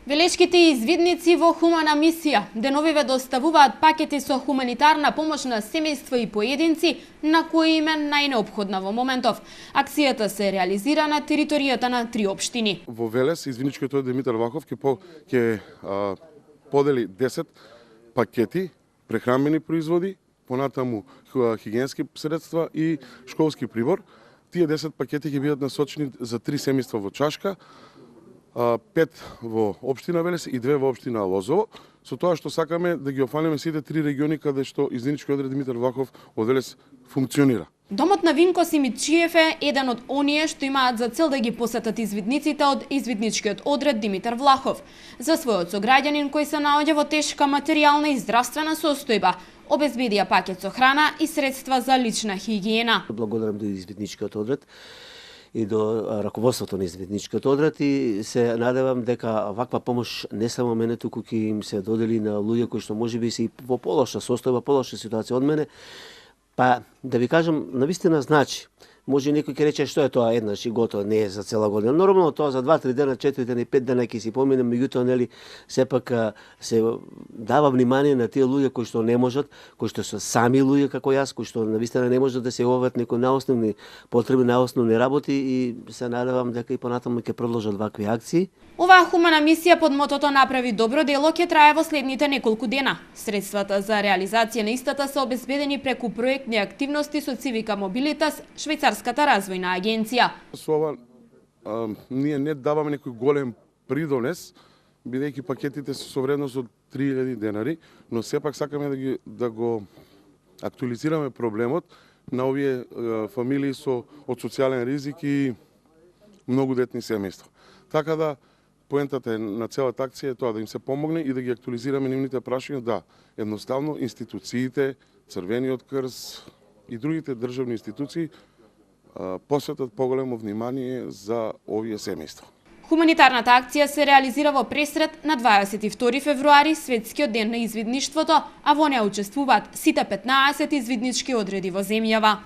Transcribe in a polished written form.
Велешките извидници во хумана мисија деновиве доставуваат пакети со хуманитарна помош на семејства и поединци на кои им е најнеопходна во моментов. Акцијата се реализира на територијата на 3 општини. Во Велес извидничкиот оддел Димитар Влахов ќе подели 10 пакети прехранбени производи, понатаму хигиенски средства и школски прибор. Тие 10 пакети ќе бидат насочени за 3 семејства во Чашка, 5 во општина Велес и 2 во општина Лозово, со тоа што сакаме да ги офанеме сите 3 региони каде што извиднички одред Димитар Влахов од Велес функционира. Домот на Винко Симичиев е еден од оние што имаат за цел да ги посетат извидниците од извидничкиот одред Димитар Влахов. За својот сограѓанин кој се наоѓа во тешка материјална и здравствена состојба, обезбедија пакет со храна и средства за лична хигиена. Благодарам до извидничкиот одред и до раководството на извидничкиот одред и се надевам дека ваква помош не само мене, туку ќе им се додели на луѓе кои што можеби се и во полоша состојба, полоша ситуација од мене. Па да ви кажам, навистина значи. Може некој ќе рече што е тоа еднаш и готово, не е за цела година. Нормално тоа за 2-3 дена, 4 дена и 5 дена ќе си помине, меѓутоа нели сепак се дава внимание на тие луѓе кои што не можат, кои што се сами луѓе како јас, кои што навистина не можат да се јават некои наосновни потреби, наосновни работи и се надевам дека и понатаму ќе продолжат вакви акции. Оваа хумана мисија под мотото "Направи добро дело" ќе трае во следните неколку дена. Средствата за реализација на истата се обезбедени преку проектни активности со Цивика Мобилитас, швајцарската развојна агенција. Со ова ние не даваме некој голем придонес, бидејќи пакетите се со вредност од 3000 денари, но сепак сакаме да го актуализираме проблемот на овие фамилии од социјален ризик и многодетни семејства. Така да поентата на целата акција е тоа да им се помогне и да ги актуализираме нивните прашања, да едноставно институциите, Црвениот крст и другите државни институции посветат поголемо внимание за овие семејства. Хуманитарната акција се реализира во пресрет на 22 февруари, светскиот ден на извидништвото, а во неа учествуваат сите 15 извиднички одреди во земјава.